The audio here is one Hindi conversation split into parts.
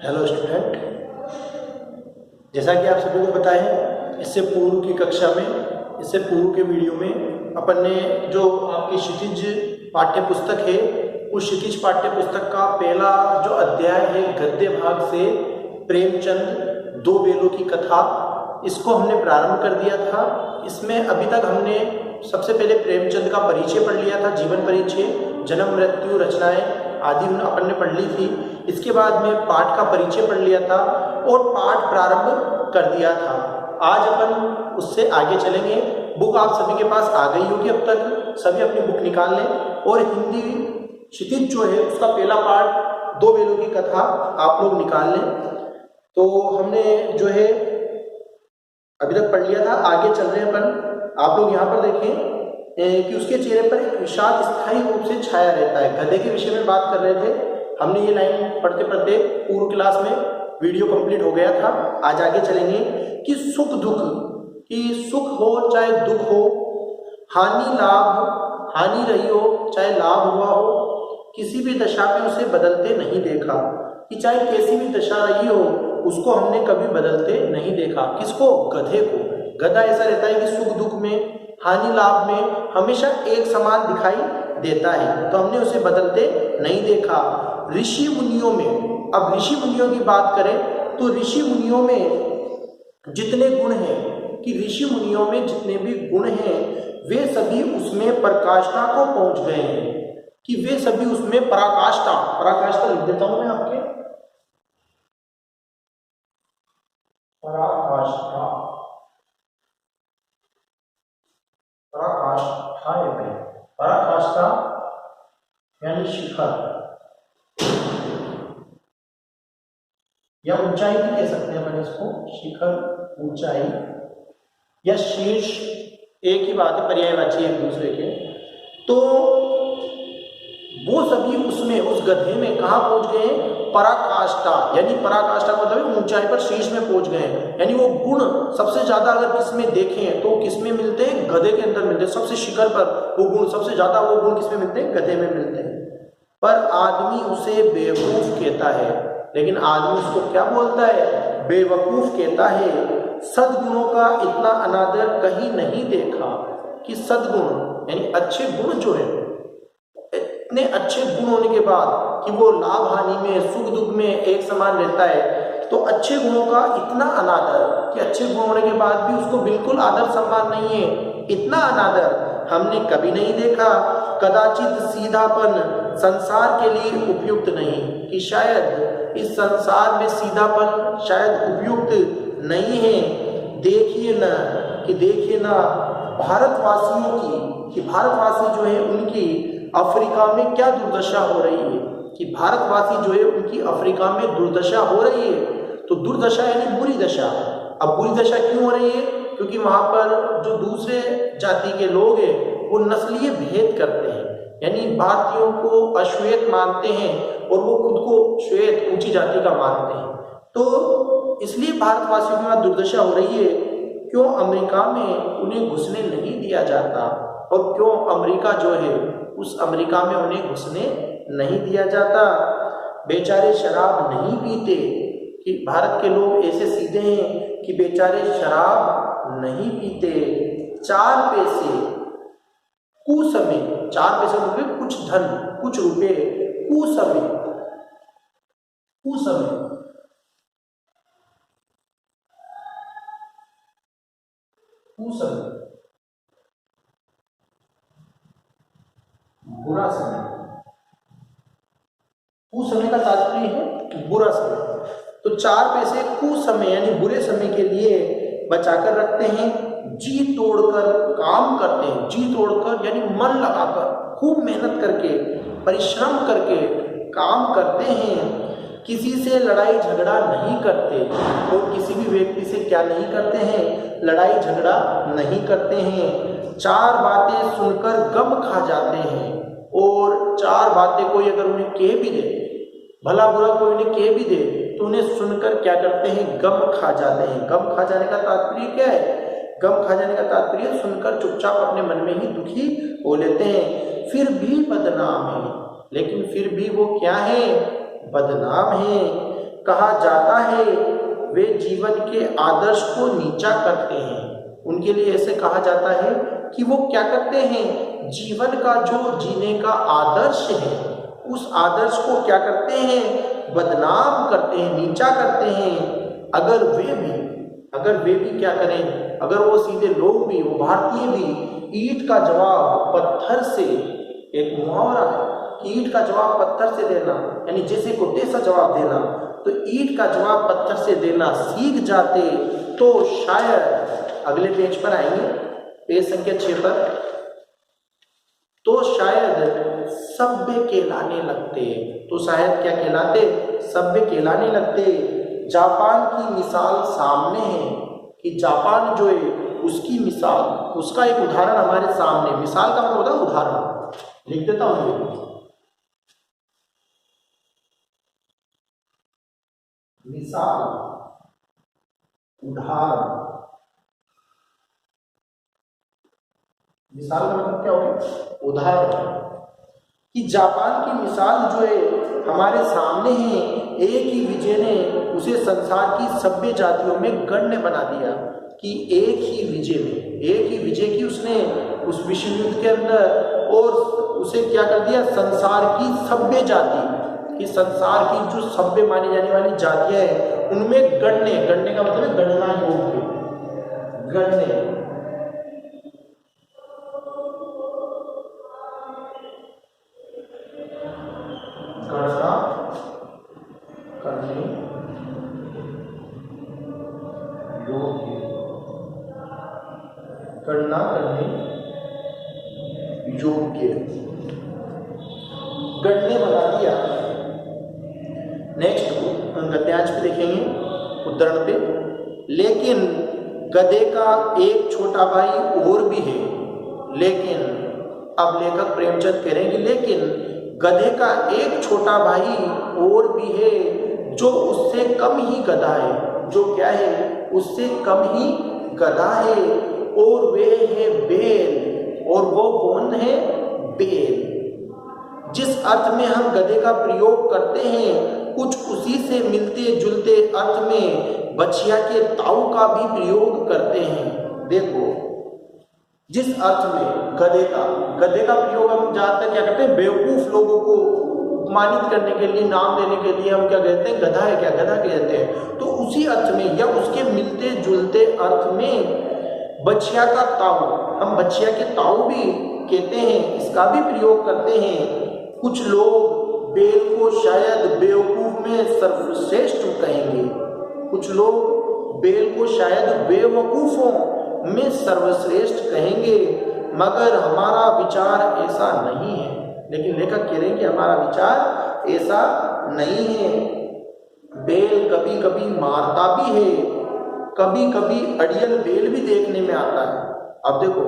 हेलो स्टूडेंट, जैसा कि आप सभी को पता है इससे पूर्व की कक्षा में, इससे पूर्व के वीडियो में अपन ने जो आपकी क्षितिज पाठ्य पुस्तक है उस क्षितिज पाठ्य पुस्तक का पहला जो अध्याय है गद्य भाग से प्रेमचंद दो बेलों की कथा, इसको हमने प्रारंभ कर दिया था। इसमें अभी तक हमने सबसे पहले प्रेमचंद का परिचय पढ़ लिया था, जीवन परिचय, जन्म मृत्यु रचनाएं आदि अपन ने पढ़ ली थी। इसके बाद में पाठ का परिचय पढ़ लिया था और पाठ प्रारंभ कर दिया था। आज अपन उससे आगे चलेंगे। बुक आप सभी के पास आ गई होगी, अब तक सभी अपनी बुक निकाल लें और हिंदी क्षितिज जो है उसका पहला पाठ दो बेलों की कथा आप लोग निकाल लें। तो हमने जो है अभी तक पढ़ लिया था, आगे चल रहे हैं अपन। आप लोग यहाँ पर देखें कि उसके चेहरे पर एक विषाद स्थायी रूप से छाया रहता है। गधे के विषय में बात कर रहे थे हमने, ये लाइन पढ़ते पढ़ते पूर्व क्लास में वीडियो कंप्लीट हो गया था। आज आगे चलेंगे कि सुख दुख, कि सुख हो चाहे दुख हो, हानि लाभ, हानि रही हो चाहे लाभ हुआ हो, किसी भी दशा में उसे बदलते नहीं देखा। कि चाहे कैसी भी दशा रही हो उसको हमने कभी बदलते नहीं देखा। किसको? गधे को। गधा ऐसा रहता है कि सुख दुख में, हानि लाभ में हमेशा एक समान दिखाई देता है, तो हमने उसे बदलते नहीं देखा। ऋषि मुनियों में, अब ऋषि मुनियों की बात करें तो ऋषि मुनियों में जितने गुण हैं, कि ऋषि मुनियों में जितने भी गुण हैं वे सभी उसमें पराकाष्ठा को पहुंच गए हैं। कि वे सभी उसमें पराकाष्ठा, पराकाष्ठा लिख देता हूं मैं आपके, पराकाष्ठा, पराकाष्ठा है, पराकाष्ठा यानी शिखर या ऊंचाई भी कह सकते हैं अपन इसको, शिखर, ऊंचाई या शीर्ष, एक ही बात है, पर्यायवाची एक दूसरे के। तो वो सभी उसमें, उस गधे में कहाँ पहुंच गए? पराकाष्ठा, यानी पराकाष्ठा का मतलब ऊंचाई पर, शीर्ष में पहुंच गए। यानी वो गुण सबसे ज्यादा अगर किसमें देखें तो किसमें मिलते हैं? गधे के अंदर मिलते हैं। सबसे शिखर पर वो गुण, सबसे ज्यादा वो गुण किसमें मिलते हैं? गधे में मिलते हैं। पर आदमी उसे बेवकूफ कहता है, लेकिन आदमी उसको क्या बोलता है? बेवकूफ कहता है। सद्गुणों का इतना अनादर कहीं नहीं देखा। कि सद्गुण यानी अच्छे गुण जो है, इतने अच्छे गुण होने के बाद कि वो लाभ हानि में, सुख दुख में एक समान रहता है, तो अच्छे गुणों का इतना अनादर, कि अच्छे गुण होने के बाद भी उसको बिल्कुल आदर सम्मान नहीं है, इतना अनादर हमने कभी नहीं देखा। कदाचित सीधापन संसार के लिए उपयुक्त नहीं, कि शायद इस संसार में सीधापन शायद उपयुक्त नहीं है। देखिए ना, कि देखिए ना भारतवासियों की, कि भारतवासी जो है उनकी अफ्रीका में क्या दुर्दशा हो रही है। कि भारतवासी जो है उनकी अफ्रीका में दुर्दशा हो रही है। तो दुर्दशा यानी बुरी दशा। अब बुरी दशा क्यों हो रही है? क्योंकि वहां पर जो दूसरे जाति के लोग हैं वो नस्लीय भेद करते हैं, यानी भारतीयों को अश्वेत मानते हैं और वो खुद को श्वेत, ऊंची जाति का मानते हैं। तो इसलिए भारतवासियों के वहां दुर्दशा हो रही है। क्यों अमेरिका में उन्हें घुसने नहीं दिया जाता, और क्यों अमेरिका जो है उस अमेरिका में उन्हें घुसने नहीं दिया जाता? बेचारे शराब नहीं पीते, कि भारत के लोग ऐसे सीधे हैं कि बेचारे शराब नहीं पीते। 4 पैसे कुसमय, 4 पैसे रुपये, कुछ धन, कुछ रुपए, कुसमय, कुसमय, कुसमय, बुरा समय। कुसमय का तात्पर्य है बुरा समय। तो 4 पैसे कुसमय यानी बुरे समय के लिए बचाकर रखते हैं। जी तोड़कर काम करते हैं, जी तोड़कर यानी मन लगाकर, खूब मेहनत करके, परिश्रम करके काम करते हैं। किसी से लड़ाई झगड़ा नहीं करते, और किसी भी व्यक्ति से क्या नहीं करते हैं? लड़ाई झगड़ा नहीं करते हैं। 4 बातें सुनकर गम खा जाते हैं, और 4 बातें कोई अगर उन्हें कह भी दे, भला बुरा कोई उन्हें कह भी दे, तो उन्हें सुनकर क्या करते हैं? गम खा जाते हैं। गम खा जाने का तात्पर्य क्या है? गम खा जाने का तात्पर्य सुनकर चुपचाप अपने मन में ही दुखी हो लेते हैं। फिर भी बदनाम है, लेकिन फिर भी वो क्या है? बदनाम है। कहा जाता है वे जीवन के आदर्श को नीचा करते हैं। उनके लिए ऐसे कहा जाता है कि वो क्या करते हैं, जीवन का जो जीने का आदर्श है उस आदर्श को क्या करते हैं, बदनाम करते हैं, नीचा करते हैं। अगर वे भी क्या करें, अगर वो सीधे लोग भी, वो भारतीय भी ईंट का जवाब पत्थर से, एक मुहावरा है कि ईंट का जवाब पत्थर से देना, यानी जैसे को तैसा जवाब देना, तो ईंट का जवाब पत्थर से देना सीख जाते तो शायद, अगले पेज पर आएंगे, पेज संख्या 6 पर, तो शायद सभ्य कहलाने लगते। तो शायद क्या कहलाते, सभ्य कहलाने लगते। जापान की मिसाल सामने है कि जापान जो है उसकी मिसाल, उसका एक उदाहरण हमारे सामने, मिसाल का मतलब होता है उदाहरण, लिख देता हूं, मिसाल, उदाहरण। मिसाल का मतलब क्या होगा, उदाहरण। कि जापान की मिसाल जो है हमारे सामने है, एक ही विजय ने उसे संसार की सभ्य जातियों में गण्य बना दिया। कि एक ही विजय की उसने उस विश्व युद्ध के अंदर, और उसे क्या कर दिया, संसार की सभ्य जाति, कि संसार की जो सभ्य मानी जाने वाली जातियां हैं उनमें गण्य का मतलब है गणना योग्य, गण्य, गणना करने योग्य, गणना करने योग्य, गणने बना दिया। नेक्स्ट गद्यांश पे देखेंगे, उद्धरण पे, लेकिन गधे का एक छोटा भाई और भी है। लेकिन, अब लेखक प्रेमचंद कह रहे हैं कि लेकिन गधे का एक छोटा भाई और भी है जो उससे कम ही गधा है, जो क्या है, उससे कम ही गधा है, और वे है बेल। और वो कौन है, बेल। जिस अर्थ में हम गधे का प्रयोग करते हैं कुछ उसी से मिलते जुलते अर्थ में बछिया के ताऊ का भी प्रयोग करते हैं। देखो, जिस अर्थ में गधे का प्रयोग हम ज्यादातर क्या करते हैं, बेवकूफ लोगों को अपमानित करने के लिए, नाम देने के लिए हम क्या कहते हैं, गधा है क्या, गधा कहते हैं। तो उसी अर्थ में या उसके मिलते जुलते अर्थ में बछिया का ताऊ, हम बछिया के ताऊ भी कहते हैं, इसका भी प्रयोग करते हैं। कुछ लोग बेल को शायद बेवकूफ में सर्वश्रेष्ठ कहेंगे, कुछ लोग बेल को शायद बेवकूफों में सर्वश्रेष्ठ कहेंगे, मगर हमारा विचार ऐसा नहीं है। लेकिन लेखक कह रहे हैं कि हमारा विचार ऐसा नहीं है। बेल कभी कभी मारता भी है, कभी कभी अड़ियल बेल भी देखने में आता है। अब देखो,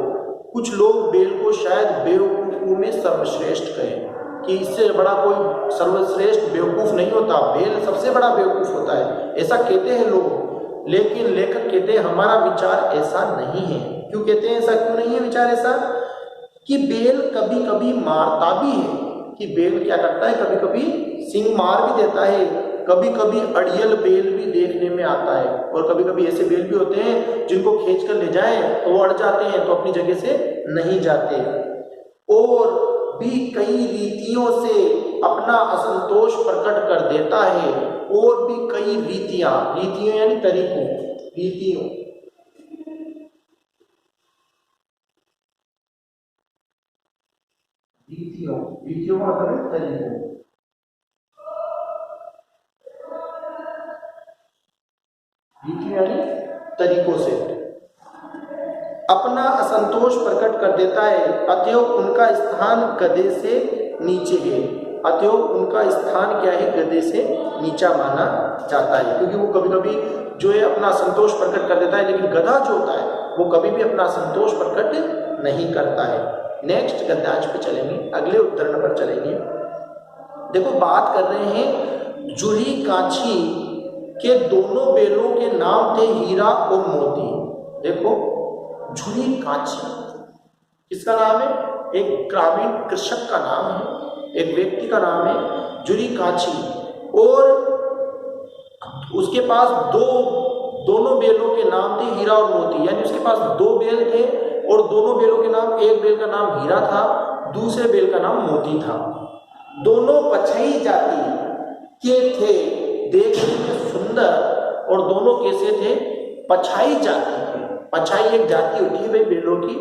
कुछ लोग बेल को शायद बेवकूफों में सर्वश्रेष्ठ कहें कि इससे बड़ा कोई सर्वश्रेष्ठ बेवकूफ नहीं होता, बेल सबसे बड़ा बेवकूफ होता है, ऐसा कहते हैं लोग। लेकिन लेखक कहते हैं हमारा विचार ऐसा नहीं है। क्यों कहते हैं ऐसा, क्यों नहीं है विचार ऐसा, कि बेल कभी कभी मारता भी है, कि बेल क्या करता है, कभी कभी सिंग मार भी देता है, कभी कभी अड़ियल बेल भी देखने में आता है, और कभी कभी ऐसे बेल भी होते हैं जिनको खींच कर ले जाएं तो वो अड़ जाते हैं, तो अपनी जगह से नहीं जाते। और भी कई रीतियों से अपना असंतोष प्रकट कर देता है, और भी कई रीतियां यानी तरीकों, रीतियों का मतलब है तरीकों, यानी तरीकों से अपना असंतोष प्रकट कर देता है। अतएव उनका स्थान गधे से नीचे है, अतएव उनका स्थान क्या है, गधे से नीचा माना जाता है, क्योंकि वो कभी कभी जो है अपना संतोष प्रकट कर देता है, लेकिन गधा जो होता है वो कभी भी अपना संतोष प्रकट नहीं करता है। नेक्स्ट गद्यांश पे चलेंगे, अगले उद्धरण पर चलेंगे। देखो, बात कर रहे हैं जूही कांची के दोनों बेलों के नाम थे हीरा और मोती। देखो, जूही कांची किसका नाम है, एक ग्रामीण कृषक का नाम है, एक व्यक्ति का नाम है जूही कांची। और उसके पास दोनों बेलों के नाम थे हीरा और मोती, यानी उसके पास 2 बेल थे और दोनों बेलों के नाम, एक बेल का नाम हीरा था, दूसरे बेल का नाम मोती था। दोनों पछई जाति के थे, देखने में सुंदर, और दोनों कैसे थे? पछाई जाति के। पछाई एक जाति होती है भाई बेलों की,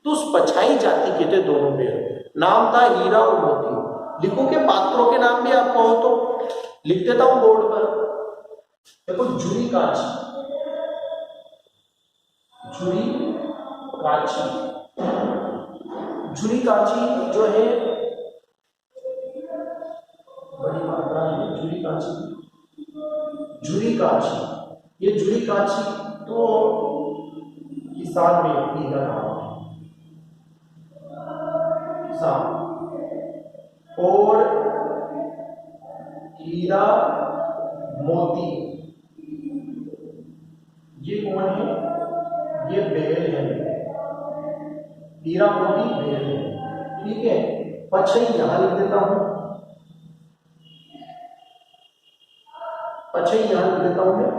तो उस पछाई जाति के थे दोनों बेल। नाम था हीरा और मोती। लिखो के पात्रों के नाम भी आप कहो तो लिख देता हूं बोर्ड पर। देखो जुड़ी काची, जुड़ी काची, जुड़ी काची जो है बड़ी मात्रा में जुड़ी काची, जुड़ी काची, ये जुड़ी काची तो किसान व्यक्ति का नाम है, किसान। और हीरा मोती ये कौन है? ये बेल है, हीरा मोती बेल है, ठीक है। पछई यहां लिख देता हूं, पछई यहां लिख देता हूं मैं।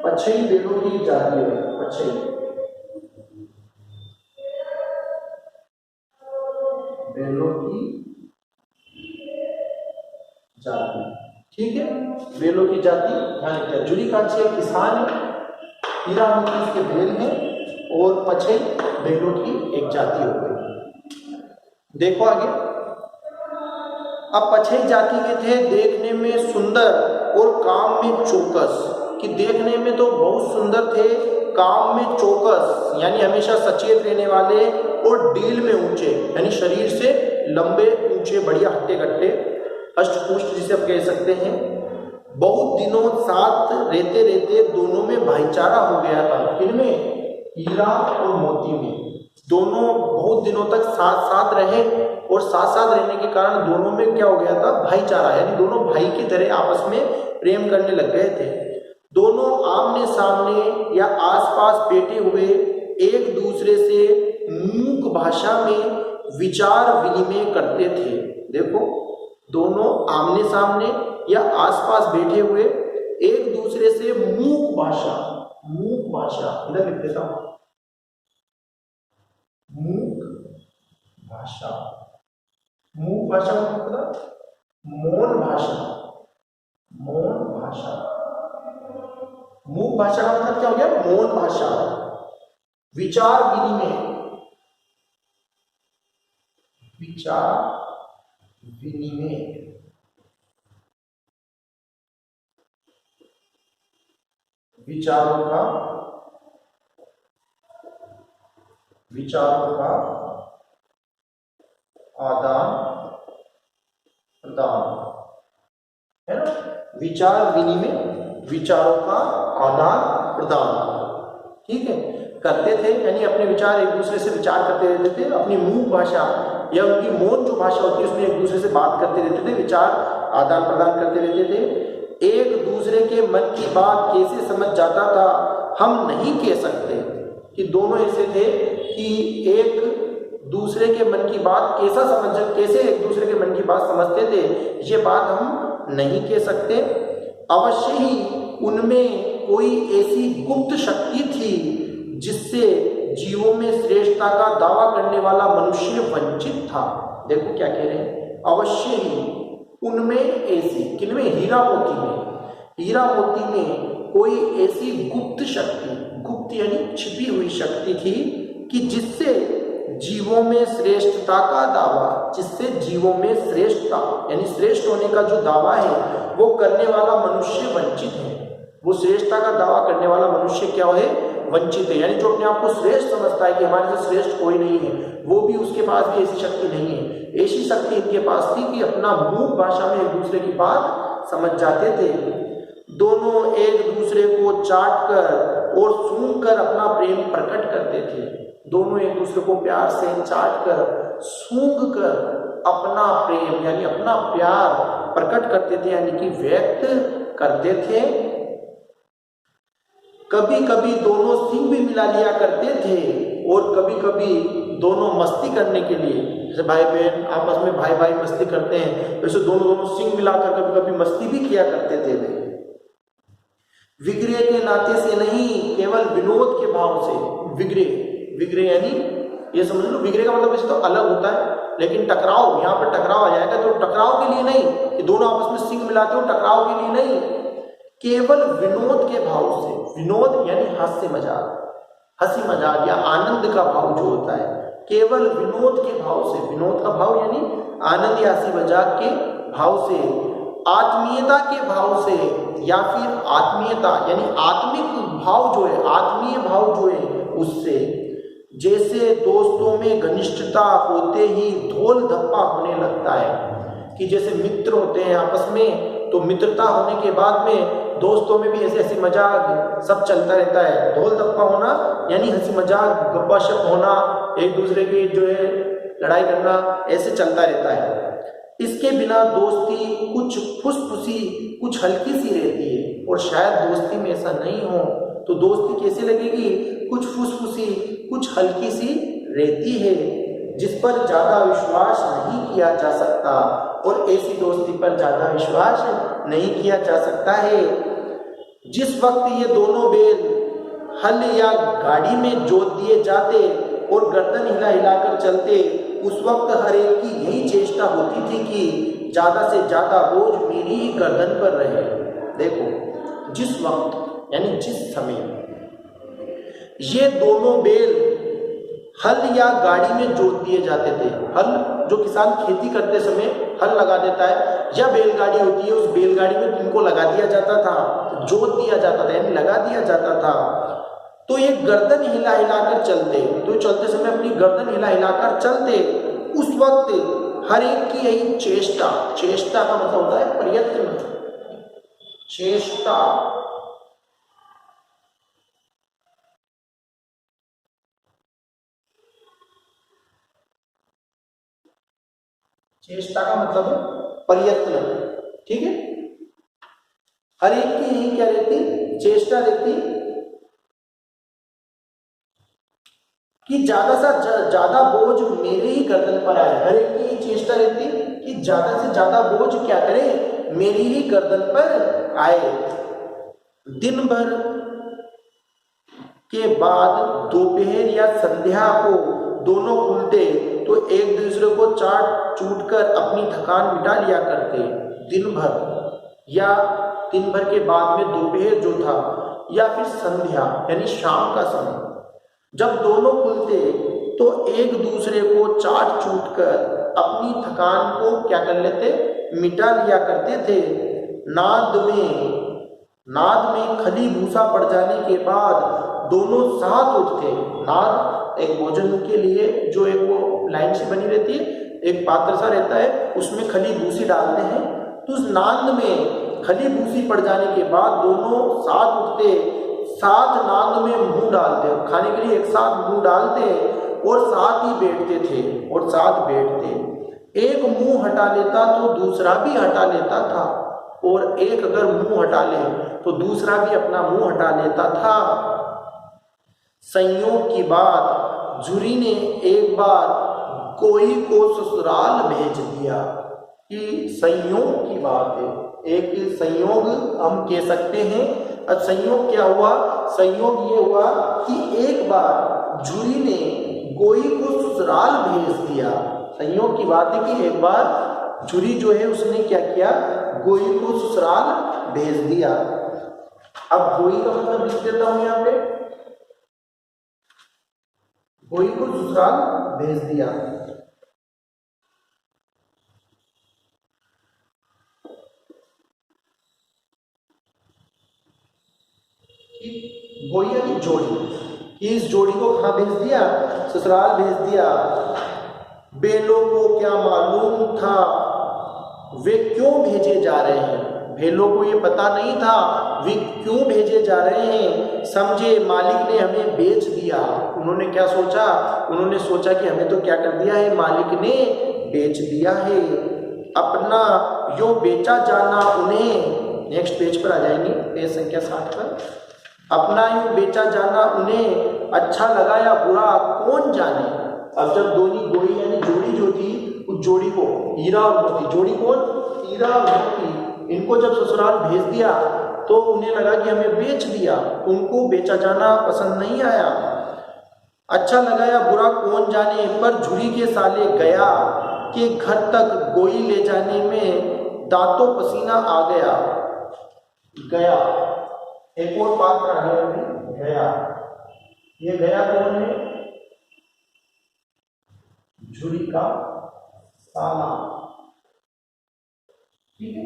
पछई बेलों की जाति है, पछई बेलों की जाति, ठीक है। बेलों की जाति ध्यान रखिए। जुड़ी काची एक किसान है, हीरा मोती इसके बेल है, और पछई बेलों की एक जाति हो गई। देखो आगे, अब पछई जाति के थे, देखने में सुंदर और काम में चौकस, कि देखने में तो बहुत सुंदर थे, काम में चौकस यानी हमेशा सचेत रहने वाले, और डील में ऊंचे यानी शरीर से लंबे ऊंचे बढ़िया हट्टे कट्टे, अष्टपुष्ट जिसे आप कह सकते हैं। बहुत दिनों साथ रहते रहते दोनों में भाईचारा हो गया था। किनमें? हीरा और मोती में। दोनों बहुत दिनों तक साथ साथ रहे, और साथ साथ रहने के कारण दोनों में क्या हो गया था? भाईचारा, यानी दोनों भाई की तरह आपस में प्रेम करने लग गए थे। दोनों आमने सामने या आसपास बैठे हुए एक दूसरे से मूक भाषा में विचार विनिमय करते थे। देखो, दोनों आमने सामने या आसपास बैठे हुए एक दूसरे से मूक भाषा, मूक भाषा इधर लिख देता हूं, मूक भाषा। मूक भाषा मतलब मौन भाषा, मौन भाषा। मूक भाषा का मतलब क्या हो गया? मौन भाषा। विचार विनिमय, विचार विनिमय, विचारों का आदान प्रदान, है ना? विचार विनिमय, विचारों का आदान प्रदान, ठीक है, करते थे। यानी अपने विचार एक दूसरे से विचार करते रहते थे। अपनी मूक भाषा या उनकी मौन जो भाषा होती है उसमें एक दूसरे से बात करते रहते थे, विचार आदान प्रदान करते रहते थे। एक दूसरे के मन की बात कैसे समझ जाता था हम नहीं कह सकते, कि दोनों ऐसे थे कि एक दूसरे के मन की बात कैसे एक दूसरे के मन की बात समझते थे, ये बात हम नहीं कह सकते। अवश्य ही उनमें कोई ऐसी गुप्त शक्ति थी जिससे जीवों में श्रेष्ठता का दावा करने वाला मनुष्य वंचित था। देखो क्या कह रहे हैं, अवश्य ही उनमें ऐसी, किनमें? हीरा मोती में। हीरा मोती में कोई ऐसी गुप्त शक्ति, गुप्त यानी छिपी हुई शक्ति थी कि जिससे जीवों में श्रेष्ठता का दावा, जिससे जीवों में श्रेष्ठता यानी श्रेष्ठ होने का जो दावा है वो करने वाला मनुष्य वंचित है। वो श्रेष्ठता का दावा करने वाला मनुष्य क्या है? वंचित है। यानी जो अपने आप को श्रेष्ठ समझता है कि हमारे से श्रेष्ठ कोई नहीं है, वो भी, उसके पास भी ऐसी शक्ति नहीं है। ऐसी शक्ति इनके पास थी कि अपना मूक भाषा में एक दूसरे की बात समझ जाते थे। दोनों एक दूसरे को चाट कर और सूंघ कर अपना प्रेम प्रकट करते थे। दोनों एक दूसरे को प्यार से चाट कर, सूंघ कर अपना प्रेम यानी अपना प्यार प्रकट करते थे, यानी कि व्यक्त करते थे। कभी कभी दोनों सिंग भी मिला लिया करते थे, और कभी कभी दोनों मस्ती करने के लिए, जैसे भाई बहन आपस में भाई भाई मस्ती करते हैं, वैसे दोनों सिंग मिलाकर कभी कभी मस्ती भी किया करते थे। विग्रह के नाते से नहीं, केवल विनोद के भाव से। विग्रह, विग्रह यानी ये समझ लो, विग्रह का मतलब वैसे तो अलग होता है, लेकिन टकराव, यहाँ पर टकराव आ जाएगा, तो टकराव के लिए नहीं कि दोनों आपस में सिंग मिलाते हो, टकराव के लिए नहीं, केवल विनोद के भाव से। विनोद यानी हास्य मजाक, हंसी मजाक या आनंद का भाव जो होता है, केवल विनोद के भाव से। विनोद का भाव यानी आनंद या हंसी मजाक के भाव से, आत्मीयता के भाव से, या फिर आत्मीयता यानी आत्मिक भाव जो है, आत्मीय भाव जो है उससे। जैसे दोस्तों में घनिष्ठता होते ही धोल धप्पा होने लगता है, कि जैसे मित्र होते हैं आपस में, तो मित्रता होने के बाद में दोस्तों में भी ऐसे हंसी मजाक सब चलता रहता है। धोल धप्पा होना यानी हंसी मजाक, गप्पाशप होना, एक दूसरे की जो है लड़ाई करना, ऐसे चलता रहता है। इसके बिना दोस्ती कुछ फुसफुसी, कुछ हल्की सी रहती है, और शायद दोस्ती में ऐसा नहीं हो तो दोस्ती कैसे लगेगी? कुछ फुसफुसी, कुछ हल्की सी रहती है, जिस पर ज्यादा विश्वास नहीं किया जा सकता, और ऐसी दोस्ती पर ज्यादा विश्वास नहीं किया जा सकता है। जिस वक्त ये दोनों बैल हल या गाड़ी में जोत दिए जाते और गर्दन हिला हिलाकर चलते, उस वक्त हर एक की यही चेष्टा होती थी कि ज्यादा से ज्यादा बोझ मेरी ही गर्दन पर रहे। देखो, जिस वक्त यानी जिस समय ये दोनों बैल हल या गाड़ी में जोत दिए जाते थे, हल जो किसान खेती करते समय हल लगा देता है, या बैलगाड़ी होती है, उस बैलगाड़ी में इनको लगा दिया जाता था, जोत दिया जाता था यानी लगा दिया जाता था, तो ये गर्दन हिला हिलाकर चलते, तो चलते समय अपनी गर्दन हिला हिलाकर चलते। उस वक्त हर एक की यही चेष्टा, चेष्टा का मतलब होता है प्रयत्न, चेष्टा, चेष्टा का मतलब प्रयत्न, ठीक है। हर एक की यही क्या रहती? चेष्टा रहती कि ज्यादा से ज्यादा बोझ मेरे ही गर्दन पर आए। हर एक की यही चेष्टा रहती कि ज्यादा से ज्यादा बोझ क्या करे? मेरी ही गर्दन पर आए। दिन भर के बाद दोपहर या संध्या को दोनों खुलते तो एक दूसरे को चाट चूट कर अपनी थकान मिटा लिया करते। दिन भर या दिन भर के बाद में दोपहर जो था, या फिर संध्या यानी शाम का समय, जब दोनों खुलते तो एक दूसरे को चाट चूट कर अपनी थकान को क्या कर लेते? मिटा लिया करते थे। नाद में खली भूसा पड़ जाने के बाद दोनों साथ उठते। नाद एक भोजन के लिए जो एक वो लाइन से बनी रहती है, एक पात्र सा रहता है, उसमें खली भूसी डालते हैं, तो उस नाद में खली भूसी पड़ जाने के बाद दोनों साथ उठते, साथ नाद में मुंह डालते, खाने के लिए एक साथ मुंह डालते और साथ ही बैठते थे और साथ बैठते। एक मुंह हटा लेता तो दूसरा भी हटा लेता था, और एक अगर मुंह हटा ले तो दूसरा भी अपना मुंह हटा लेता था। संयोग की बात, जूरी ने एक बार कोई को ससुराल भेज दिया। कि संयोग की बात है, एक संयोग हम कह सकते हैं। अब संयोग क्या हुआ? संयोग ये हुआ कि एक बार जूरी ने गोई को ससुराल भेज दिया। संयोग की बात है कि एक बार जूरी जो है उसने क्या किया? गोई को ससुराल भेज दिया। अब गोई का मतलब लिख देता हूं यहां पे, गोई को ससुराल भेज दिया। गोई यानी जोड़ी, कि इस जोड़ी को कहां भेज दिया? ससुराल भेज दिया। बेलों को क्या मालूम था वे क्यों भेजे जा रहे हैं? बेलों को ये पता नहीं था वे क्यों भेजे जा रहे हैं। समझे मालिक ने हमें बेच दिया। उन्होंने क्या सोचा? उन्होंने सोचा कि हमें तो क्या कर दिया है? मालिक ने बेच दिया है। अपना यो बेचा जाना उन्हें, नेक्स्ट पेज पर आ जाएंगे, पेज संख्या 60 पर। अपना यूं बेचा जाना उन्हें अच्छा लगा या बुरा कौन जाने। अब जब दोनों गोई यानी जोड़ी जो थी, उस जोड़ी को हीरा और मोती, जोड़ी कौन? हीरा और मोती, इनको जब ससुराल भेज दिया तो उन्हें लगा कि हमें बेच दिया, उनको बेचा जाना पसंद नहीं आया। अच्छा लगा या बुरा कौन जाने, पर झुरी के साले गया कि घर तक गोई ले जाने में दांतों पसीना आ गया। गया एक और पात्र आ गया अभी, गया। ये गया कौन है? झुरी का साला। ठीक है,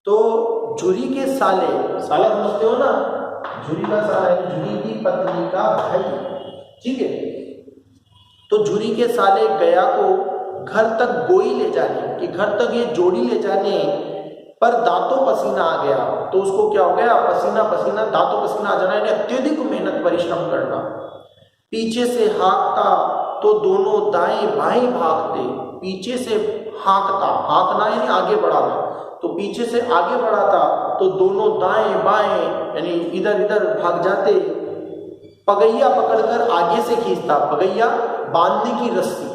तो झुरी के साले, साला समझते हो ना, झुरी का साला है झुरी की पत्नी का भाई। ठीक है, तो झुरी के साले गया को घर तक गोई ले जाने, कि घर तक ये जोड़ी ले जाने पर दांतों पसीना आ गया। तो उसको क्या हो गया? पसीना पसीना, दांतों पसीना आ जाना, यानी अत्यधिक मेहनत परिश्रम करना। पीछे से हाँकता तो दोनों दाएं बाएं भागते। पीछे से हाँकता, हाँकना यानी आगे बढ़ाना, तो पीछे से आगे बढ़ाता तो दोनों दाएं बाएं यानी इधर इधर भाग जाते। पगैया पकड़कर आगे से खींचता, पगैया बांधने की रस्सी,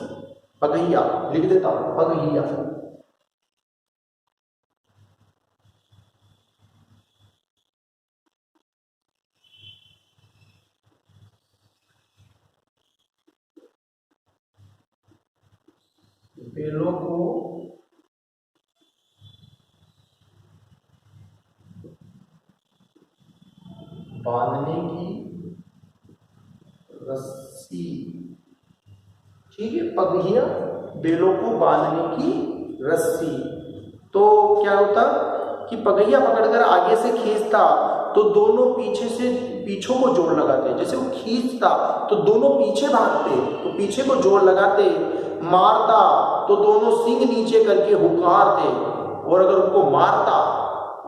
पगैया लिख देता हूं, पगैया। बैलों को बांधने की रस्सी। ठीक है, पगहिया बैलों को बांधने की रस्सी। तो क्या होता कि पगहिया पकड़कर आगे से खींचता तो दोनों पीछे से पीछों को जोड़ लगाते। जैसे वो खींचता तो दोनों पीछे भागते, तो पीछे को जोड़ लगाते। मारता तो दोनों सिंग नीचे करके हुंकारते, और अगर उनको मारता,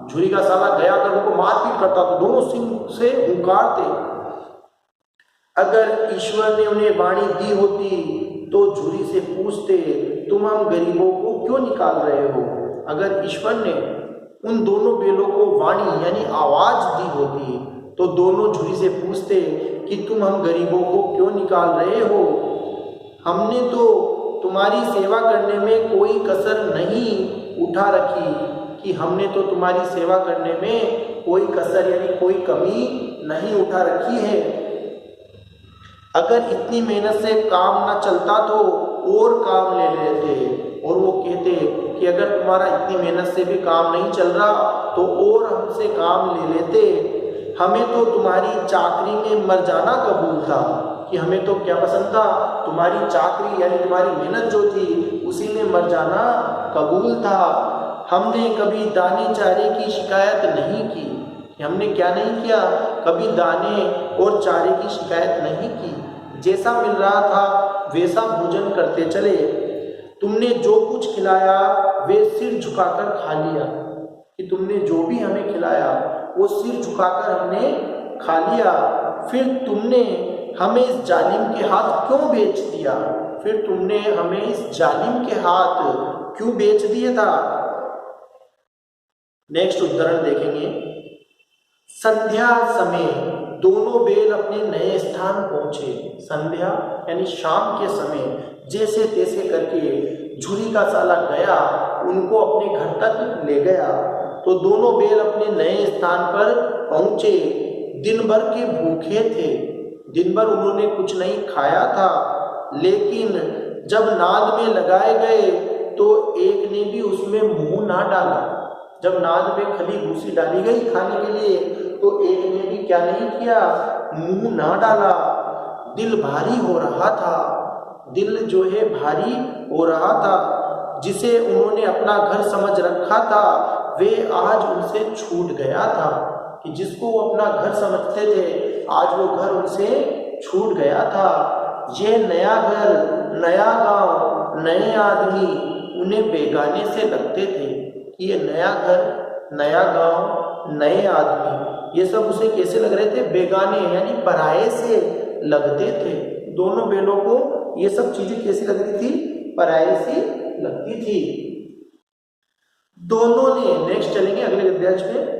झुरी का साला गया अगर उनको मारपीट करता तो दोनों सिंग से हुंकारते। अगर ईश्वर ने उन्हें वाणी दी होती तो झुरी से पूछते, तुम हम गरीबों को क्यों निकाल रहे हो? अगर ईश्वर ने उन दोनों बैलों को वाणी यानी आवाज दी होती तो दोनों झुरी से पूछते कि तुम हम गरीबों को क्यों निकाल रहे हो? हमने तो तुम्हारी सेवा करने में कोई कसर नहीं उठा रखी, कि हमने तो तुम्हारी सेवा करने में कोई कसर यानी कोई कमी नहीं उठा रखी है। अगर इतनी मेहनत से काम ना चलता तो और काम ले लेते, और वो कहते कि अगर तुम्हारा इतनी मेहनत से भी काम नहीं चल रहा तो और हमसे काम ले लेते। हमें तो तुम्हारी चाकरी में मर जाना कबूल था, कि हमें तो क्या पसंद था? तुम्हारी चाकरी यानी तुम्हारी मेहनत जो थी उसी में मर जाना कबूल था। हमने कभी दाने चारे की शिकायत नहीं की, हमने क्या नहीं किया? कभी दाने और चारे की शिकायत नहीं की। जैसा मिल रहा था वैसा भोजन करते चले। तुमने जो कुछ खिलाया वे सिर झुकाकर खा लिया, कि तुमने जो भी हमें खिलाया वो सिर झुकाकर हमने खा लिया। फिर तुमने हमें इस जालिम के हाथ क्यों बेच दिया? फिर तुमने हमें इस जालिम के हाथ क्यों बेच दिया था? नेक्स्ट उदाहरण देखेंगे। संध्या समय दोनों बैल अपने नए स्थान पहुंचे। संध्या यानी शाम के समय जैसे तैसे करके झुरी का साला गया, उनको अपने घर तक ले गया। तो दोनों बैल अपने नए स्थान पर पहुंचे। दिन भर के भूखे थे, दिन भर उन्होंने कुछ नहीं खाया था, लेकिन जब नाद में लगाए गए तो एक ने भी उसमें मुंह ना डाला। जब नाद में खली भूसी डाली गई खाने के लिए तो एक ने भी क्या नहीं किया? मुंह ना डाला। दिल भारी हो रहा था, दिल जो है भारी हो रहा था। जिसे उन्होंने अपना घर समझ रखा था वे आज उनसे छूट गया था, कि जिसको वो अपना घर समझते थे आज वो घर उनसे छूट गया था। यह नया घर, नया गांव, नए आदमी उन्हें बेगाने से लगते थे। ये नया घर, नया गांव, नए आदमी, ये सब उसे कैसे लग रहे थे? बेगाने यानी पराये से लगते थे। दोनों बैलों को ये सब चीजें कैसी लग रही थी? पराये से लगती थी। दोनों ने, नेक्स्ट चलेंगे अगले अध्याय में,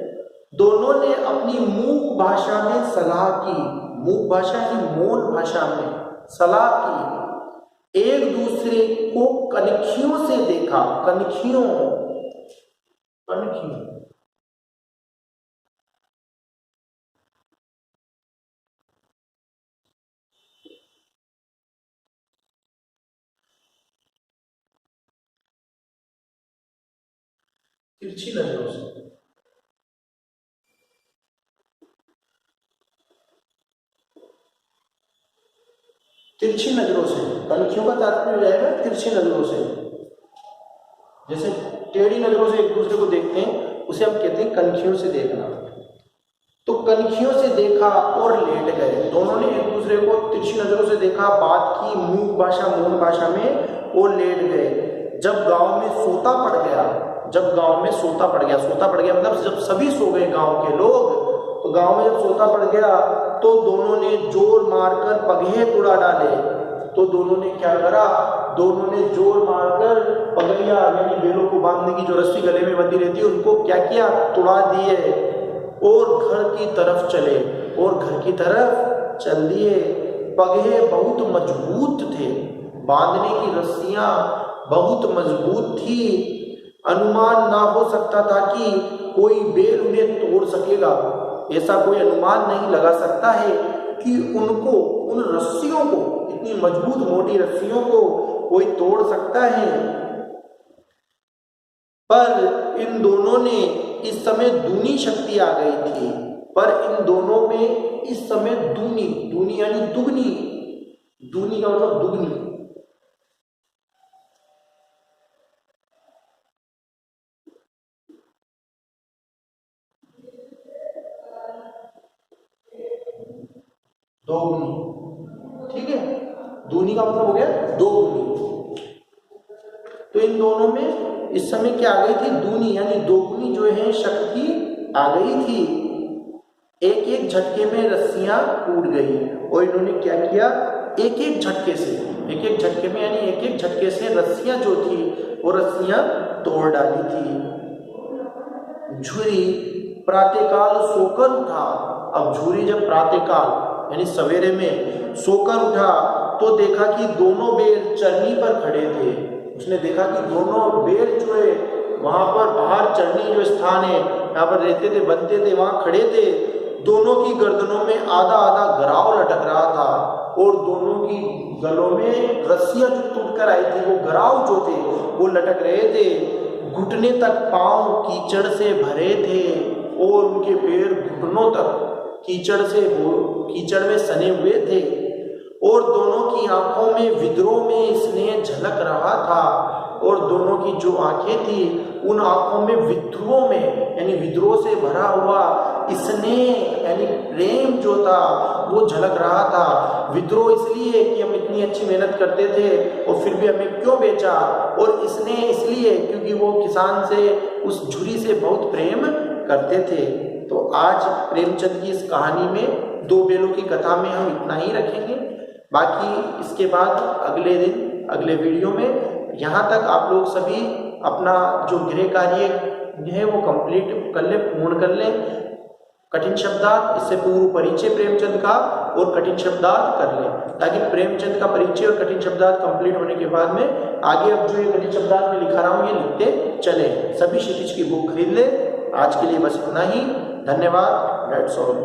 दोनों ने अपनी मूक भाषा में सलाह की। मूक भाषा यानी मौन भाषा में सलाह की। एक दूसरे को कनखियों से देखा। कनखियों कनख्यू, तिरछी नजरों से, तिरछी नजरों से, कनखियों का तात्पर्य हो जाएगा तिरछी नजरों से। जैसे टेढ़ी नजरों से एक दूसरे को देखते हैं, उसे हम कहते हैं कनखियों से देखना। तो कनखियों से देखा और लेट गए, दोनों ने एक दूसरे को तिरछी नजरों से देखा, बात की मूक भाषा मौन भाषा में, और लेट गए। जब गांव में सोता पड़ गया, जब गांव में सोता पड़ गया, सोता पड़ गया मतलब जब सभी सो गए गांव के लोग, तो गांव में जब सोता पड़ गया तो दोनों ने जोर मारकर पगहे तुड़ा डाले। तो दोनों ने क्या करा, दोनों ने जोर मारकर पगहिया यानी बैलों को बांधने की जो रस्सी गले में बंधी रहती है उनको क्या किया, तुड़ा दिए और घर की तरफ चले, और घर की तरफ चल दिए। पगहे बहुत मजबूत थे, बांधने की रस्सियां बहुत मजबूत थी, अनुमान ना हो सकता था कि कोई बैल उन्हें तोड़ सकेगा। ऐसा कोई अनुमान नहीं लगा सकता है कि उनको, उन रस्सियों को, इतनी मजबूत मोटी रस्सियों को कोई तोड़ सकता है। पर इन दोनों ने इस समय दूनी शक्ति आ गई थी, पर इन दोनों में इस समय दूनी, दूनी यानी दुगनी, दूनी का मतलब दुगनी, दोगुनी, ठीक है, दूनी का मतलब हो गया दोगुनी। तो इन दोनों में इस समय क्या आ गई थी, दूनी यानी दोगुनी जो है शक्ति आ गई थी। एक एक झटके में रस्सियां टूट गई, और इन्होंने क्या किया, एक एक झटके से, एक एक झटके में यानी एक एक झटके से रस्सियां जो थी वो रस्सियां तोड़ डाली थी। झुरी प्रातःकाल सोकर उठा। अब झुरी जब प्रातःकाल यानी सवेरे में सोकर उठा तो देखा कि दोनों बैल चरनी पर खड़े थे। उसने देखा कि दोनों बैल जो है वहां पर बाहर चरनी जो स्थान है यहाँ पर रहते थे, बनते थे, वहां खड़े थे। दोनों की गर्दनों में आधा आधा गराव लटक रहा था, और दोनों की गलों में रस्सियां जो टूट कर आई थी वो गराव जो थे वो लटक रहे थे। घुटने तक पांव कीचड़ से भरे थे, और उनके पैर घुटनों तक कीचड़ से, कीचड़ में सने हुए थे, और दोनों की आंखों में विद्रोह में स्नेह झलक रहा था। और दोनों की जो आंखें थी उन आंखों में विद्रोह में यानी विद्रोह से भरा हुआ स्नेह यानी प्रेम जो था वो झलक रहा था। विद्रोह इसलिए कि हम इतनी अच्छी मेहनत करते थे और फिर भी हमें क्यों बेचा, और स्नेह इसलिए क्योंकि वो किसान से, उस झुरी से बहुत प्रेम करते थे। तो आज प्रेमचंद की इस कहानी में दो बैलों की कथा में हम इतना ही रखेंगे। बाकी इसके बाद अगले दिन, अगले वीडियो में, यहाँ तक आप लोग सभी अपना जो गृह कार्य है वो कंप्लीट कर लें, पूर्ण कर लें। कठिन शब्दार्थ, इससे पूर्व परिचय प्रेमचंद का और कठिन शब्दार्थ कर लें, ताकि प्रेमचंद का परिचय और कठिन शब्दार्थ कंप्लीट होने के बाद में आगे अब जो ये कठिन शब्दार्थ में लिखा रहा हूँ ये लिखते चले। सभी क्षितिज की बुक खरीद ले। आज के लिए बस इतना ही। धन्यवाद। That's all.